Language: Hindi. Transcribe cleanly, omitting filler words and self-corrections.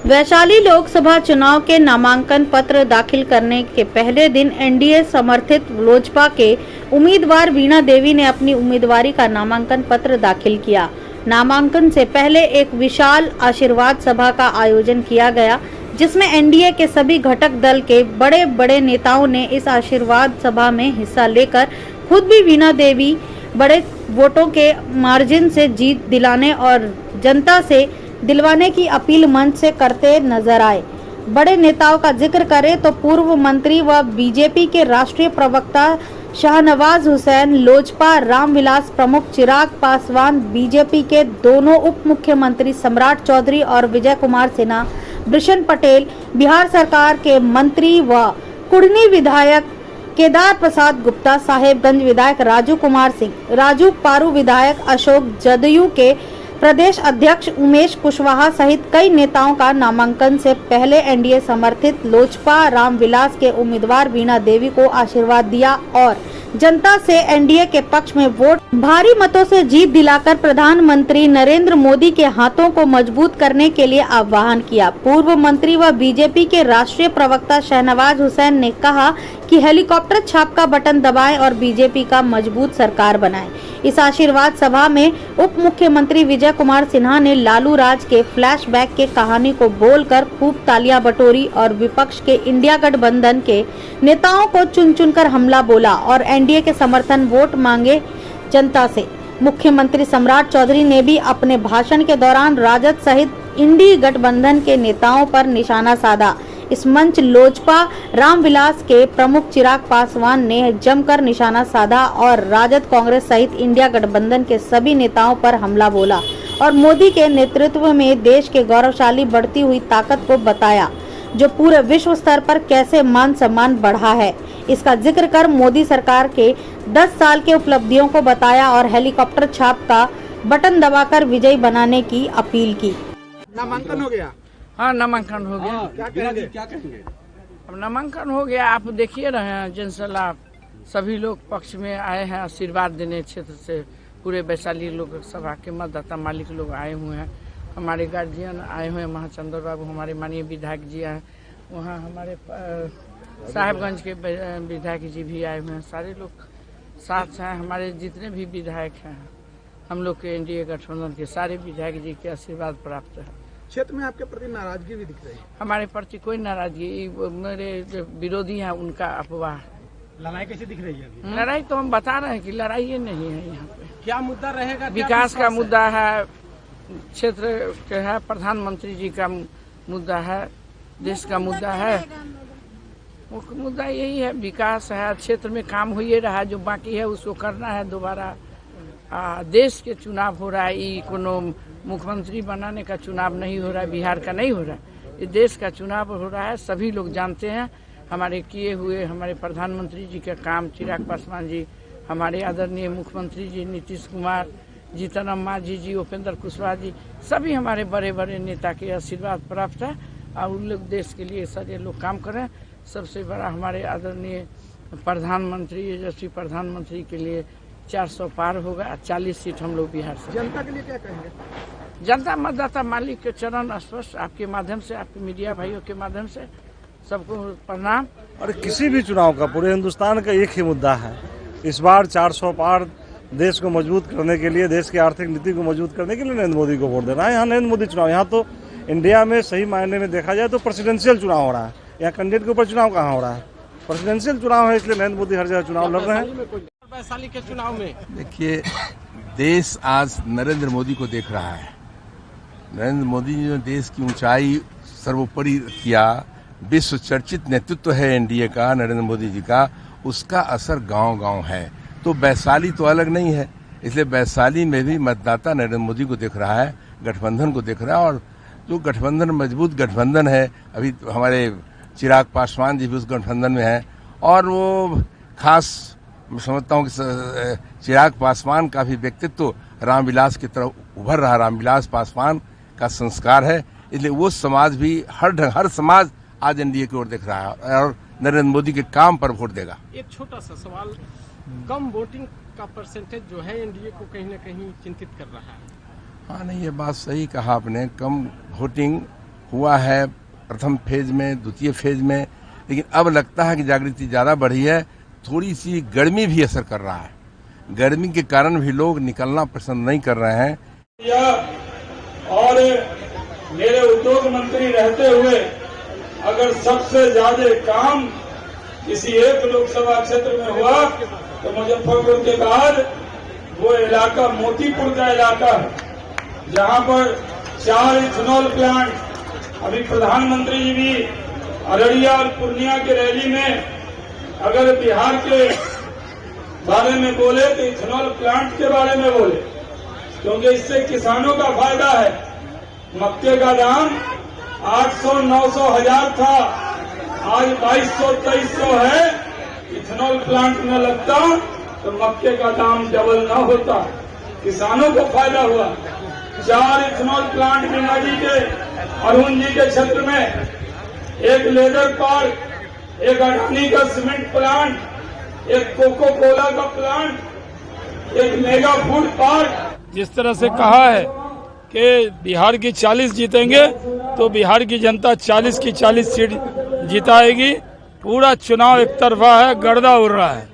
वैशाली लोकसभा चुनाव के नामांकन पत्र दाखिल करने के पहले दिन एनडीए समर्थित लोजपा के उम्मीदवार वीणा देवी ने अपनी उम्मीदवारी का नामांकन पत्र दाखिल किया। नामांकन से पहले एक विशाल आशीर्वाद सभा का आयोजन किया गया, जिसमें एनडीए के सभी घटक दल के बड़े बड़े नेताओं ने इस आशीर्वाद सभा में हिस्सा लेकर खुद भी वीणा देवी बड़े वोटों के मार्जिन से जीत दिलाने और जनता से दिलवाने की अपील मंच से करते नजर आए। बड़े नेताओं का जिक्र करें तो पूर्व मंत्री व बीजेपी के राष्ट्रीय प्रवक्ता शाहनवाज हुसैन, लोजपा रामविलास प्रमुख चिराग पासवान, बीजेपी के दोनों उप मुख्यमंत्री सम्राट चौधरी और विजय कुमार सिन्हा, वृषण पटेल, बिहार सरकार के मंत्री व कुढ़नी विधायक केदार प्रसाद गुप्ता, साहेबगंज विधायक राजू कुमार सिंह, राजू पारू विधायक अशोक, जदयू के प्रदेश अध्यक्ष उमेश कुशवाहा सहित कई नेताओं का नामांकन से पहले एनडीए समर्थित लोजपा रामविलास के उम्मीदवार वीणा देवी को आशीर्वाद दिया और जनता से एनडीए के पक्ष में वोट भारी मतों से जीत दिलाकर प्रधानमंत्री नरेंद्र मोदी के हाथों को मजबूत करने के लिए आह्वान किया। पूर्व मंत्री व बीजेपी के राष्ट्रीय प्रवक्ता शाहनवाज हुसैन ने कहा कि हेलीकॉप्टर छाप का बटन दबाएं और बीजेपी का मजबूत सरकार बनाएं। इस आशीर्वाद सभा में उप मुख्यमंत्री विजय कुमार सिन्हा ने लालू राज के फ्लैशबैक के कहानी को बोलकर खूब तालियां बटोरी और विपक्ष के इंडिया गठबंधन के नेताओं को चुन चुनकर हमला बोला और एनडीए के समर्थन वोट मांगे जनता से। मुख्यमंत्री सम्राट चौधरी ने भी अपने भाषण के दौरान राजद सहित इंडी गठबंधन के नेताओं पर निशाना साधा। इस मंच लोजपा रामविलास के प्रमुख चिराग पासवान ने जमकर निशाना साधा और राजद कांग्रेस सहित इंडिया गठबंधन के सभी नेताओं पर हमला बोला और मोदी के नेतृत्व में देश के गौरवशाली बढ़ती हुई ताकत को बताया, जो पूरे विश्व स्तर पर कैसे मान सम्मान बढ़ा है। इसका जिक्र कर मोदी सरकार के 10 साल के उपलब्धियों को बताया और हेलीकॉप्टर छाप का बटन दबाकर विजयी बनाने की अपील की। नामांकन हो गया। हाँ, नामांकन हो गया। क्या कहेंगे? अब नामांकन हो गया, आप देखिए रहे हैं जनसलाह, सभी लोग पक्ष में आए हैं आशीर्वाद देने। क्षेत्र से पूरे वैशाली लोकसभा के मतदाता मालिक लोग आए हुए हैं, हमारे गार्जियन आए हुए हैं, महाचंद्र बाबू हमारे माननीय विधायक जी हैं, वहाँ हमारे साहेबगंज के विधायक जी भी आए हुए हैं, सारे लोग साथ हैं। हमारे जितने भी विधायक हैं, हम लोग के एनडीए गठबंधन के सारे विधायक जी के आशीर्वाद प्राप्त है। क्षेत्र में आपके प्रति नाराजगी भी दिख रही है। हमारे प्रति कोई नाराजगी, मेरे जो विरोधी हैं उनका अफवाह। लड़ाई कैसे दिख रही है अभी? लड़ाई तो हम बता रहे हैं कि लड़ाई ये नहीं है। यहाँ पे क्या मुद्दा रहेगा? विकास का मुद्दा है, क्षेत्र के है, प्रधानमंत्री जी का मुद्दा है, देश का मुद्दा है। मुख्य मुद्दा यही है, विकास है, क्षेत्र में काम हो ही रहा है, जो बाकी है उसको करना है दोबारा। देश के चुनाव हो रहा है, ये कोनो मुख्यमंत्री बनाने का चुनाव नहीं हो रहा है, बिहार का नहीं हो रहा है, ये देश का चुनाव हो रहा है। सभी लोग जानते हैं हमारे किए हुए, हमारे प्रधानमंत्री जी का काम, चिराग पासवान जी, हमारे आदरणीय मुख्यमंत्री जी नीतीश कुमार, जीतन मांझी जी, उपेंद्र कुशवाहा जी, सभी हमारे बड़े बड़े नेता के आशीर्वाद प्राप्त है और उन लोग देश के लिए सारे लोग काम करें। सबसे बड़ा हमारे आदरणीय प्रधानमंत्री, यशस्वी प्रधानमंत्री के लिए 400 पार होगा, 40 सीट हम लोग बिहार से। जनता के लिए क्या कहेंगे? जनता मतदाता मालिक के चरण स्पर्श आपके माध्यम से, आपके मीडिया भाइयों के माध्यम से सबको प्रणाम। और किसी भी चुनाव का पूरे हिंदुस्तान का एक ही मुद्दा है, इस बार 400 पार देश को मजबूत करने के लिए, देश की आर्थिक नीति को मजबूत करने के लिए नरेंद्र मोदी को वोट देना है। यहाँ नरेंद्र मोदी चुनाव, यहाँ तो इंडिया में सही मायने में देखा जाए तो प्रेसिडेंशियल चुनाव हो रहा है। यहाँ कैंडिडेट के ऊपर चुनाव कहाँ हो रहा है, प्रेसिडेंशियल चुनाव है, इसलिए नरेंद्र मोदी हर जगह चुनाव लड़ रहे हैं। वैशाली के चुनाव में देखिए, देश आज नरेंद्र मोदी को देख रहा है। नरेंद्र मोदी ने जो देश की ऊंचाई सर्वोपरि किया, विश्व चर्चित नेतृत्व है एनडीए का, नरेंद्र मोदी जी का, उसका असर गांव-गांव है। तो वैशाली तो अलग नहीं है, इसलिए वैशाली में भी मतदाता नरेंद्र मोदी को देख रहा है, गठबंधन को देख रहा है। और जो गठबंधन मजबूत गठबंधन है, अभी हमारे चिराग पासवान जी भी उस गठबंधन में हैं और वो खास मैं समझता हूँ कि चिराग पासवान का भी व्यक्तित्व रामविलास की तरफ उभर रहा। रामविलास पासवान का संस्कार है, इसलिए वो समाज भी हर समाज आज एनडीए की ओर देख रहा है और नरेंद्र मोदी के काम पर वोट देगा। एक छोटा सा सवाल, कम वोटिंग का परसेंटेज जो है एनडीए को कहीं न कहीं चिंतित कर रहा है। हाँ, नहीं, ये बात सही कहा आपने। कम वोटिंग हुआ है प्रथम फेज में, द्वितीय फेज में, लेकिन अब लगता है कि जागृति ज़्यादा बढ़ी है। थोड़ी सी गर्मी भी असर कर रहा है, गर्मी के कारण भी लोग निकलना पसंद नहीं कर रहे हैं। और मेरे उद्योग मंत्री रहते हुए अगर सबसे ज्यादा काम किसी एक लोकसभा क्षेत्र में हुआ तो मुजफ्फरपुर के बाद वो इलाका मोतीपुर का इलाका है, जहां पर 4 इथेनॉल प्लांट, अभी प्रधानमंत्री जी भी अररिया और पूर्णिया की रैली में अगर बिहार के बारे में बोले तो इथेनॉल प्लांट के बारे में बोले, क्योंकि इससे किसानों का फायदा है। मक्के का दाम 800, 900, 1000 था, आज 2200, 2300 है। इथेनॉल प्लांट न लगता तो मक्के का दाम डबल न होता, किसानों को फायदा हुआ। 4 इथेनॉल प्लांट गंगा जी के, अरुण जी के क्षेत्र में, एक लेदर पार्क, एक अडानी का सीमेंट प्लांट, एक कोको कोला का प्लांट, एक मेगा फूड पार्क। जिस तरह से कहा है कि बिहार की 40 जीतेंगे तो बिहार की जनता 40 की 40 सीट जिताएगी। पूरा चुनाव एक तरफा है, गर्दा उड़ रहा है।